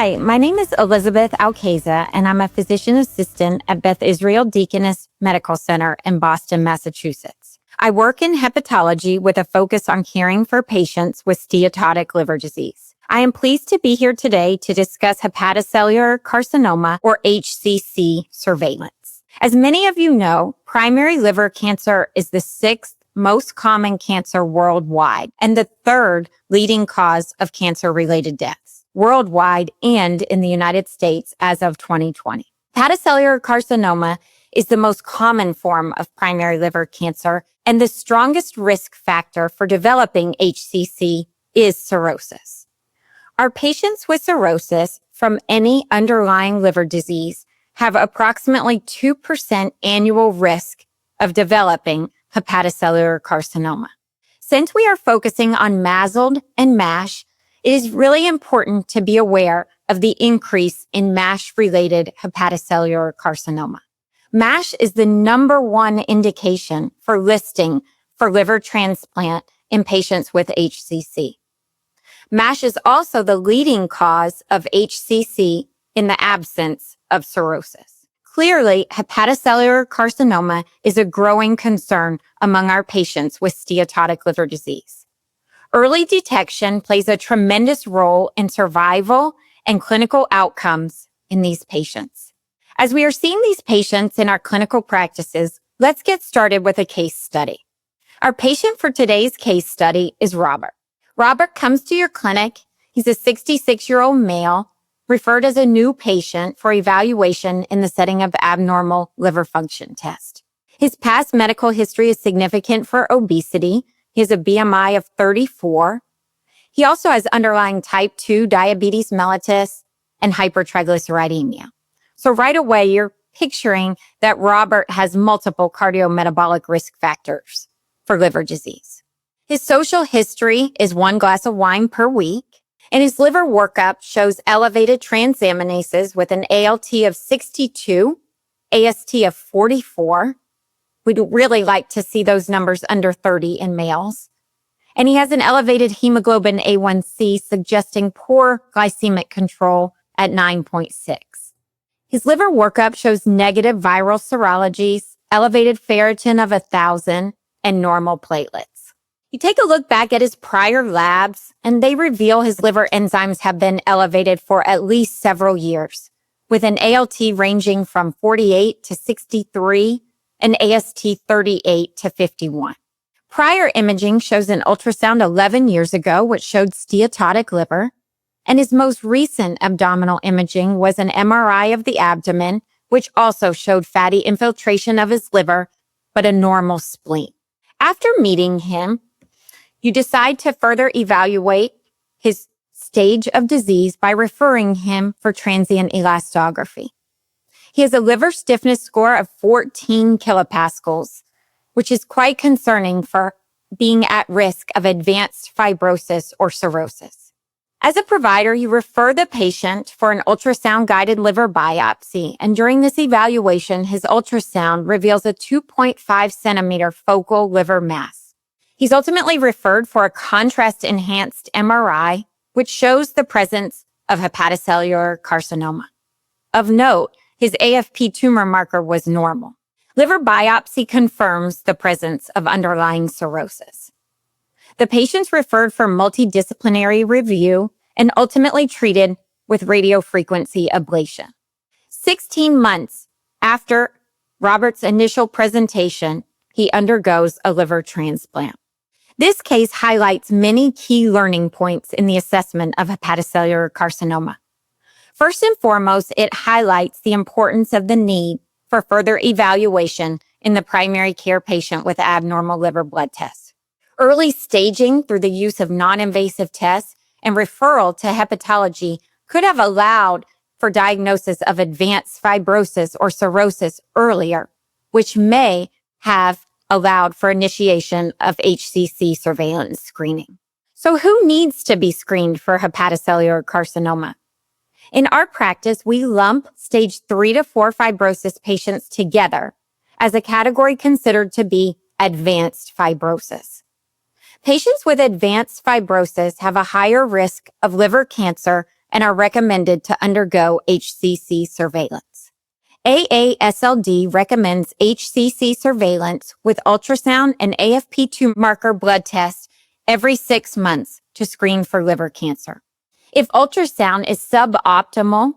Hi, my name is Elizabeth Alqueza, and I'm a physician assistant at Beth Israel Deaconess Medical Center in Boston, Massachusetts. I work in hepatology with a focus on caring for patients with steatotic liver disease. I am pleased to be here today to discuss hepatocellular carcinoma, or HCC, surveillance. As many of you know, primary liver cancer is the sixth most common cancer worldwide and the third leading cause of cancer-related deaths worldwide and in the United States as of 2020. Hepatocellular carcinoma is the most common form of primary liver cancer, and the strongest risk factor for developing HCC is cirrhosis. Our patients with cirrhosis from any underlying liver disease have approximately 2% annual risk of developing hepatocellular carcinoma. Since we are focusing on MASLD and MASH, it is really important to be aware of the increase in MASH-related hepatocellular carcinoma. MASH is the number one indication for listing for liver transplant in patients with HCC. MASH is also the leading cause of HCC in the absence of cirrhosis. Clearly, hepatocellular carcinoma is a growing concern among our patients with steatotic liver disease. Early detection plays a tremendous role in survival and clinical outcomes in these patients. As we are seeing these patients in our clinical practices, let's get started with a case study. Our patient for today's case study is Robert. Robert comes to your clinic. He's a 66-year-old male, referred as a new patient for evaluation in the setting of abnormal liver function test. His past medical history is significant for obesity. He has a BMI of 34. He also has underlying type 2 diabetes mellitus and hypertriglyceridemia. So right away, you're picturing that Robert has multiple cardiometabolic risk factors for liver disease. His social history is 1 glass of wine per week, and his liver workup shows elevated transaminases with an ALT of 62, AST of 44. We'd really like to see those numbers under 30 in males. And he has an elevated hemoglobin A1C suggesting poor glycemic control at 9.6. His liver workup shows negative viral serologies, elevated ferritin of 1,000, and normal platelets. You take a look back at his prior labs, and they reveal his liver enzymes have been elevated for at least several years, with an ALT ranging from 48 to 63, and AST 38 to 51. Prior imaging shows an ultrasound 11 years ago, which showed steatotic liver, and his most recent abdominal imaging was an MRI of the abdomen, which also showed fatty infiltration of his liver, but a normal spleen. After meeting him, you decide to further evaluate his stage of disease by referring him for transient elastography. He has a liver stiffness score of 14 kilopascals, which is quite concerning for being at risk of advanced fibrosis or cirrhosis. As a provider, you refer the patient for an ultrasound-guided liver biopsy, and during this evaluation, his ultrasound reveals a 2.5 centimeter focal liver mass. He's ultimately referred for a contrast-enhanced MRI, which shows the presence of hepatocellular carcinoma. Of note, his AFP tumor marker was normal. Liver biopsy confirms the presence of underlying cirrhosis. The patient's referred for multidisciplinary review and ultimately treated with radiofrequency ablation. 16 months after Robert's initial presentation, he undergoes a liver transplant. This case highlights many key learning points in the assessment of hepatocellular carcinoma. First and foremost, it highlights the importance of the need for further evaluation in the primary care patient with abnormal liver blood tests. Early staging through the use of non-invasive tests and referral to hepatology could have allowed for diagnosis of advanced fibrosis or cirrhosis earlier, which may have allowed for initiation of HCC surveillance screening. So who needs to be screened for hepatocellular carcinoma? In our practice, we lump stage 3 to 4 fibrosis patients together as a category considered to be advanced fibrosis. Patients with advanced fibrosis have a higher risk of liver cancer and are recommended to undergo HCC surveillance. AASLD recommends HCC surveillance with ultrasound and AFP2 marker blood tests every 6 months to screen for liver cancer. If ultrasound is suboptimal,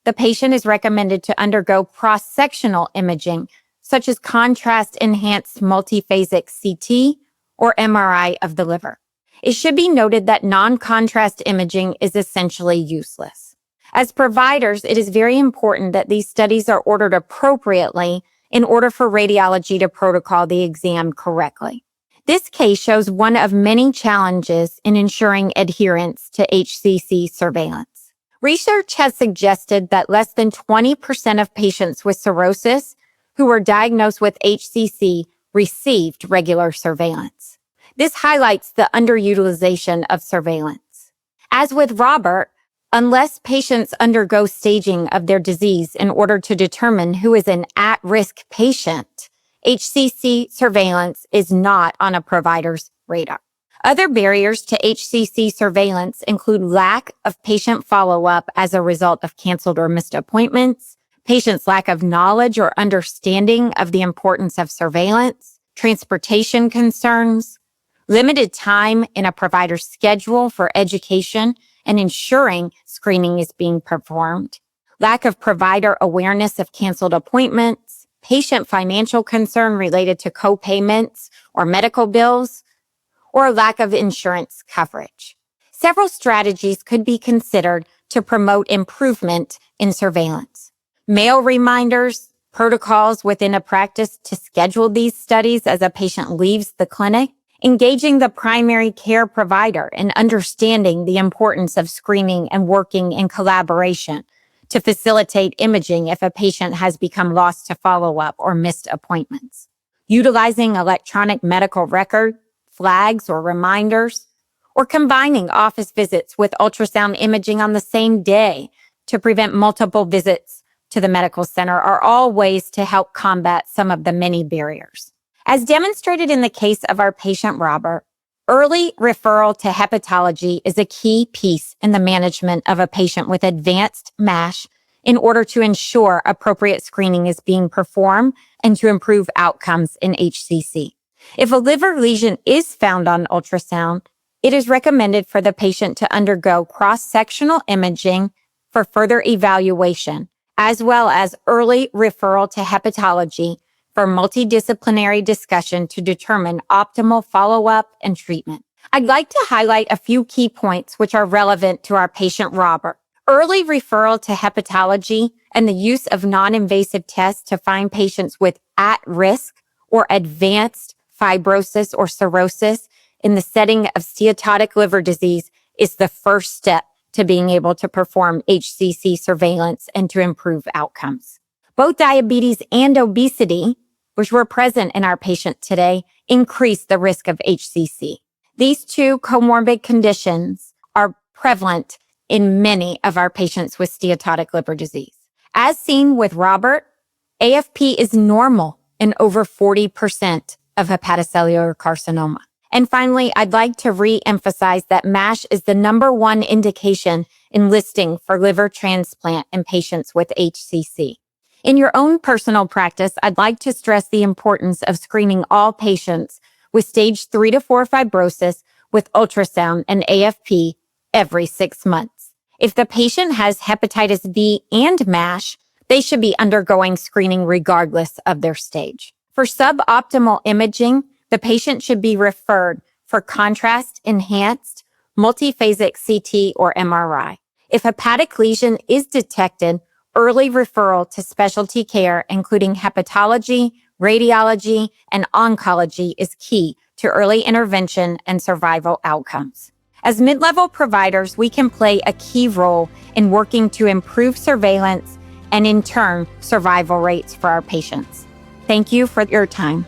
the patient is recommended to undergo cross-sectional imaging, such as contrast-enhanced multiphasic CT or MRI of the liver. It should be noted that non-contrast imaging is essentially useless. As providers, it is very important that these studies are ordered appropriately in order for radiology to protocol the exam correctly. This case shows one of many challenges in ensuring adherence to HCC surveillance. Research has suggested that less than 20% of patients with cirrhosis who were diagnosed with HCC received regular surveillance. This highlights the underutilization of surveillance. As with Robert, unless patients undergo staging of their disease in order to determine who is an at-risk patient, HCC surveillance is not on a provider's radar. Other barriers to HCC surveillance include lack of patient follow-up as a result of canceled or missed appointments, patients' lack of knowledge or understanding of the importance of surveillance, transportation concerns, limited time in a provider's schedule for education and ensuring screening is being performed, lack of provider awareness of canceled appointments, patient financial concern related to co-payments or medical bills, or lack of insurance coverage. Several strategies could be considered to promote improvement in surveillance. Mail reminders, protocols within a practice to schedule these studies as a patient leaves the clinic, engaging the primary care provider and understanding the importance of screening and working in collaboration to facilitate imaging if a patient has become lost to follow-up or missed appointments. Utilizing electronic medical record, flags or reminders, or combining office visits with ultrasound imaging on the same day to prevent multiple visits to the medical center are all ways to help combat some of the many barriers. As demonstrated in the case of our patient Robert, early referral to hepatology is a key piece in the management of a patient with advanced MASH in order to ensure appropriate screening is being performed and to improve outcomes in HCC. If a liver lesion is found on ultrasound, it is recommended for the patient to undergo cross-sectional imaging for further evaluation, as well as early referral to hepatology for multidisciplinary discussion to determine optimal follow-up and treatment. I'd like to highlight a few key points which are relevant to our patient Robert. Early referral to hepatology and the use of non-invasive tests to find patients with at-risk or advanced fibrosis or cirrhosis in the setting of steatotic liver disease is the first step to being able to perform HCC surveillance and to improve outcomes. Both diabetes and obesity, which were present in our patient today, increase the risk of HCC. These two comorbid conditions are prevalent in many of our patients with steatotic liver disease. As seen with Robert, AFP is normal in over 40% of hepatocellular carcinoma. And finally, I'd like to re-emphasize that MASH is the number one indication in listing for liver transplant in patients with HCC. In your own personal practice, I'd like to stress the importance of screening all patients with stage 3 to 4 fibrosis with ultrasound and AFP every 6 months. If the patient has hepatitis B and MASH, they should be undergoing screening regardless of their stage. For suboptimal imaging, the patient should be referred for contrast-enhanced multiphasic CT or MRI. If hepatic lesion is detected, early referral to specialty care, including hepatology, radiology, and oncology, is key to early intervention and survival outcomes. As mid-level providers, we can play a key role in working to improve surveillance and, in turn, survival rates for our patients. Thank you for your time.